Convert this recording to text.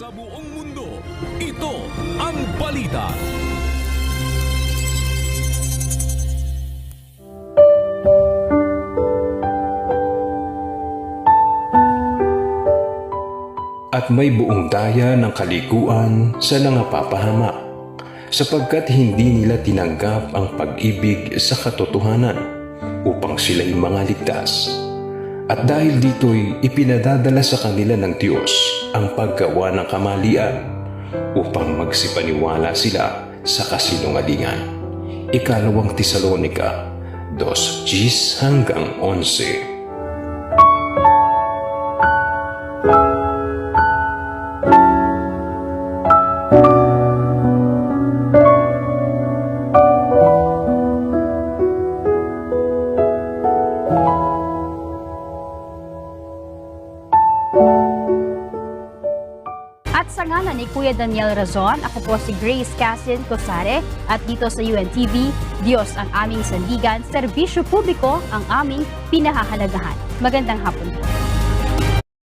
Sa buong mundo, ito ang balita. At may buong daya ng kalikuan sa nangapapahamak, sapagkat hindi nila tinanggap ang pag-ibig sa katotohanan upang sila'y mga ligtas. At dahil dito'y ipinadadala sa kanila ng Diyos ang paggawa ng kamalian upang magsipaniwala sila sa kasinungalingan. Ikalawang Tesalonica 2:10-11. At sa ngalan ni Kuya Daniel Razon, ako po si Grace Cassin Cosare at dito sa UNTV, Diyos ang aming sandigan, serbisyo publiko ang aming pinahahalagahan. Magandang hapon po.